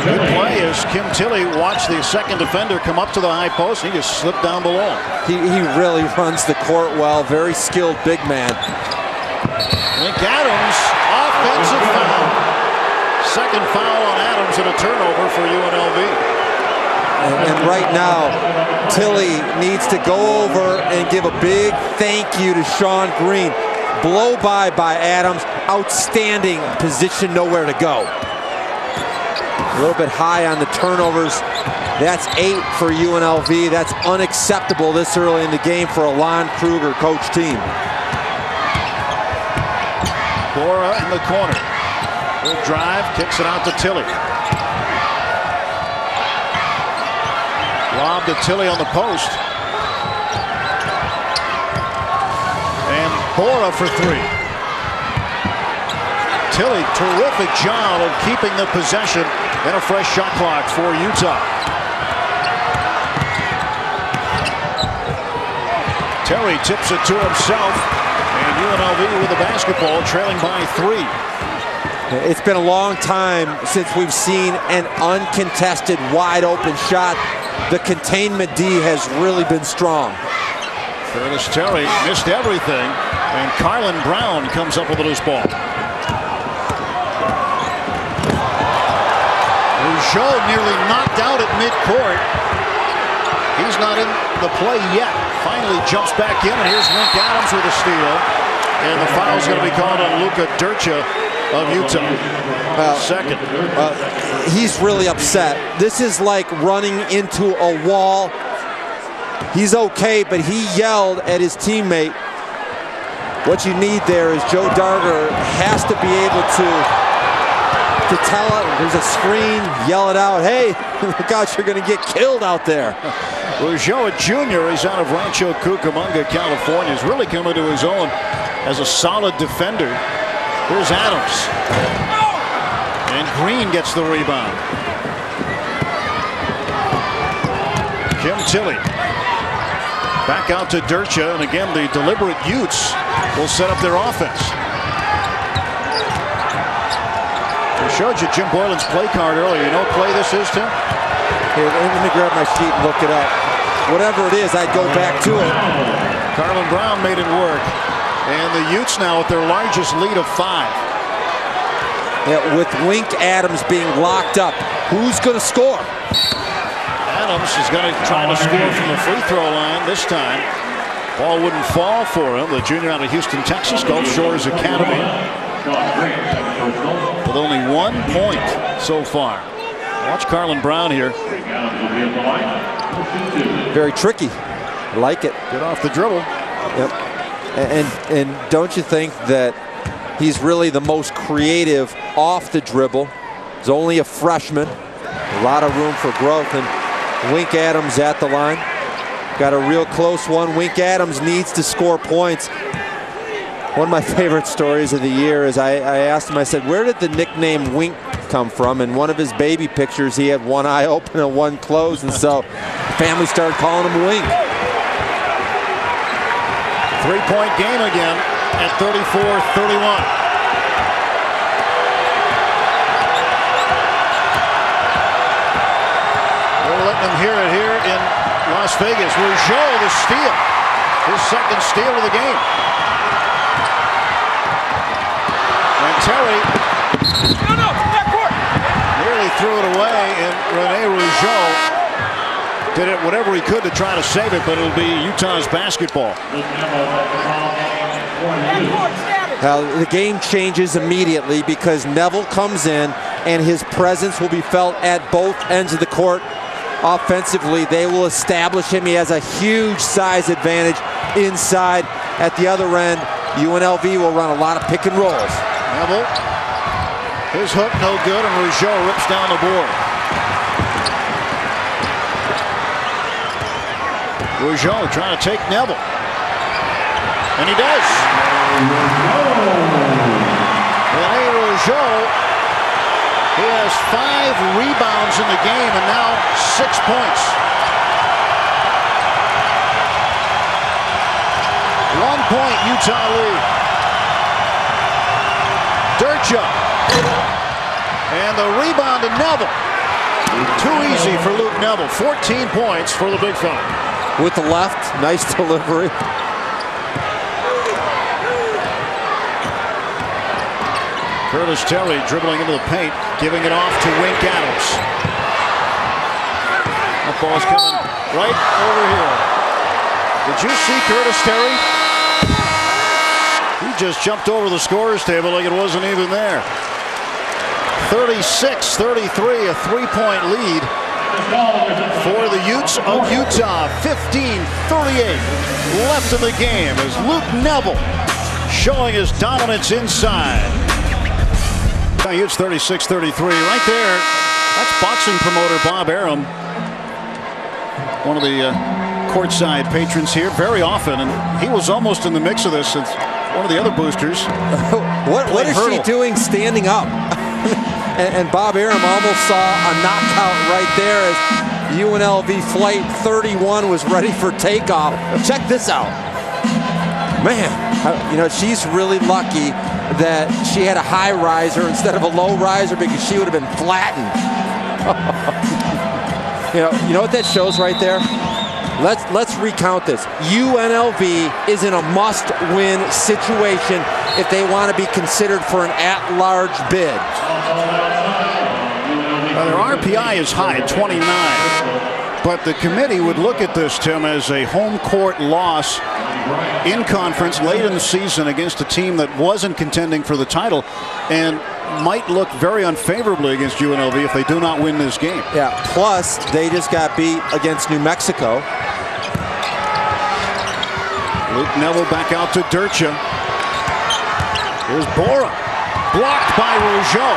Good play as Kim Tilly watched the second defender come up to the high post. He just slipped down below. He really runs the court well. Very skilled big man. Link Adams, offensive foul. Second foul on Adams and a turnover for UNLV. And right now, Tilly needs to go over and give a big thank you to Sean Green. Blow by Adams. Outstanding position, nowhere to go. A little bit high on the turnovers. That's 8 for UNLV. That's unacceptable this early in the game for a Lon Kruger coach team. Bora in the corner. Good drive, kicks it out to Tilly. Lob to Tilly on the post. And Bora for 3. Tilly, terrific job of keeping the possession and a fresh shot clock for Utah. Terry tips it to himself, and UNLV with the basketball, trailing by 3. It's been a long time since we've seen an uncontested, wide open shot. The containment D has really been strong. Curtis Terry missed everything, and Carlin Brown comes up with a loose ball. Rougeau nearly knocked out at midcourt. He's not in the play yet. Finally jumps back in, and here's Link Adams with a steal. And the foul's going to be called on Luka Durcha of Utah. Second. He's really upset. This is like running into a wall. He's okay, but he yelled at his teammate. What you need there is Joe Darger has to be able to tell it. There's a screen, yell it out. Hey, look out, you're going to get killed out there. Rougeau, a junior, he's out of Rancho Cucamonga, California. He's really come into his own as a solid defender. Here's Adams. And Green gets the rebound. Kim Tilly. Back out to Durcha, and again the deliberate Utes will set up their offense. We showed you Jim Boylan's play card earlier. You know what play this is, Tim? Here, let me grab my sheet and look it up. Whatever it is, I'd go back to it. Carlin Brown made it work. And the Utes now with their largest lead of 5. Yeah, with Wink Adams being locked up, who's going to score? Adams is going to try to score from the free throw line this time. Ball wouldn't fall for him. The junior out of Houston, Texas, Gulf Shores Academy. With only 1 point so far. Watch Carlin Brown here. Very tricky. I like it. Get off the dribble. Yep. And don't you think that he's really the most creative off the dribble? He's only a freshman. A lot of room for growth. And Wink Adams at the line. Got a real close one. Wink Adams needs to score points. One of my favorite stories of the year is I asked him, I said, where did the nickname Wink come from? And one of his baby pictures, he had one eye open and one closed. And so family started calling him Wink. 3-point game again at 34-31. Letting them hear it here in Las Vegas. Rougeau, the steal. His second steal of the game. And Terry nearly threw it away, and Rene Rougeau did it whatever he could to try to save it, but it'll be Utah's basketball. The game changes immediately because Neville comes in, and his presence will be felt at both ends of the court. Offensively, they will establish him. He has a huge size advantage inside. At the other end, UNLV will run a lot of pick and rolls. Neville, his hook no good, and Rougeau rips down the board. Rougeau trying to take Neville. And he does. Rene Rougeau, he has 5 rebounds in the game and now 6 points. 1 point Utah lead. Durcha. And the rebound to Neville. Too easy for Luke Neville. 14 points for the big fella. With the left, nice delivery. Curtis Terry dribbling into the paint, giving it off to Wink Adams. That ball's coming right over here. Did you see Curtis Terry? He just jumped over the scorer's table like it wasn't even there. 36-33, a three-point lead for the Utes of Utah. 15:38 left in the game as Luke Neville showing his dominance inside. Utes 36-33 right there. That's boxing promoter Bob Arum, one of the courtside patrons here very often, and he was almost in the mix of this since one of the other boosters. What is she doing standing up? and Bob Arum almost saw a knockout right there as UNLV Flight 31 was ready for takeoff. Check this out. Man, you know, she's really lucky that she had a high riser instead of a low riser, because she would have been flattened. you know what that shows right there? Let's recount this. UNLV is in a must-win situation if they want to be considered for an at-large bid. Their RPI is high, 29. But the committee would look at this, Tim, as a home court loss in conference late in the season against a team that wasn't contending for the title, and might look very unfavorably against UNLV if they do not win this game. Yeah, plus they just got beat against New Mexico. Luke Neville back out to Durcha. Here's Bora, blocked by Rougeau.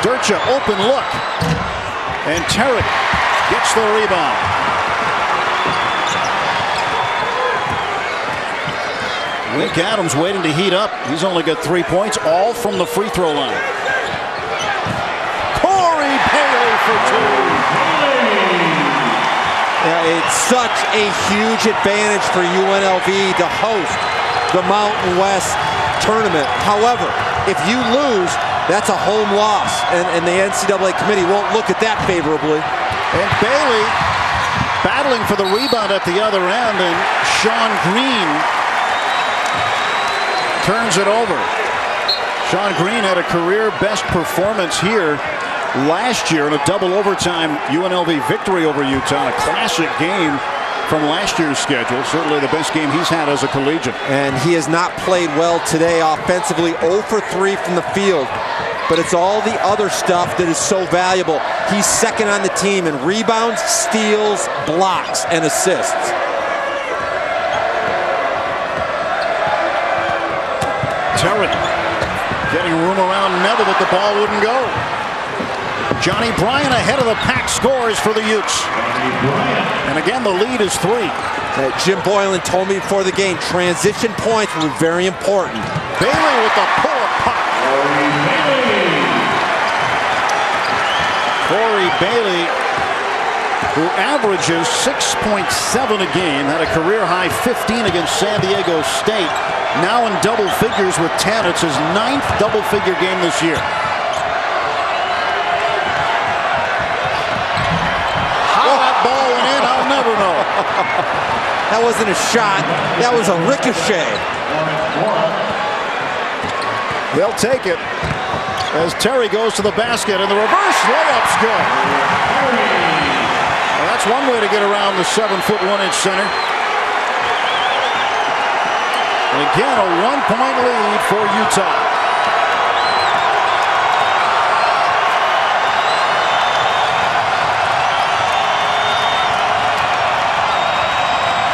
Durcha, open look, and Terry gets the rebound. Wink Adams waiting to heat up. He's only got 3 points, all from the free throw line. Corey Bailey for two. Yeah, it's such a huge advantage for UNLV to host the Mountain West tournament. However, if you lose, that's a home loss, and the NCAA committee won't look at that favorably. And Bailey battling for the rebound at the other end, and Sean Green turns it over. Sean Green had a career best performance here last year in a double overtime UNLV victory over Utah. A classic game from last year's schedule. Certainly the best game he's had as a collegiate. And he has not played well today offensively. 0 for 3 from the field. But it's all the other stuff that is so valuable. He's second on the team in rebounds, steals, blocks, and assists. Terry getting room around Neville, but the ball wouldn't go. Johnny Bryant ahead of the pack scores for the Utes. And again, the lead is 3. Jim Boylan told me before the game, transition points were very important. Bailey with the pull-up pop. Corey Bailey, who averages 6.7 a game, had a career-high 15 against San Diego State. Now in double figures with 10. It's his 9th double-figure game this year. How that ball went in, I'll never know. That wasn't a shot. That was a ricochet. They'll take it as Terry goes to the basket, and the reverse layup's good. Well, that's one way to get around the 7-foot 1-inch center. And again, a 1-point lead for Utah.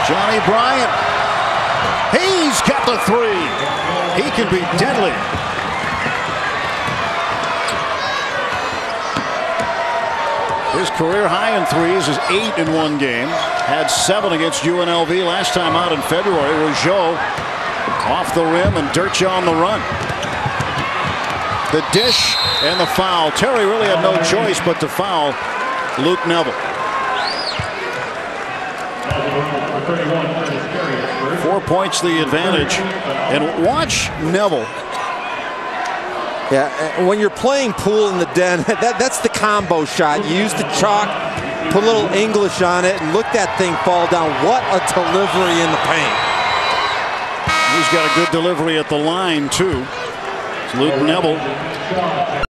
Johnny Bryant, he's got the 3. He can be deadly. His career high in threes is 8 in one game. Had 7 against UNLV last time out in February. Rougeau off the rim and Durcha on the run. The dish and the foul. Terry really had no choice but to foul Luke Neville. 4 points the advantage. And watch Neville Yeah, when you're playing pool in the den, that's the combo shot. You use the chalk, put a little English on it, and look that thing fall down. What a delivery in the paint. He's got a good delivery at the line, too. It's Luke Neville.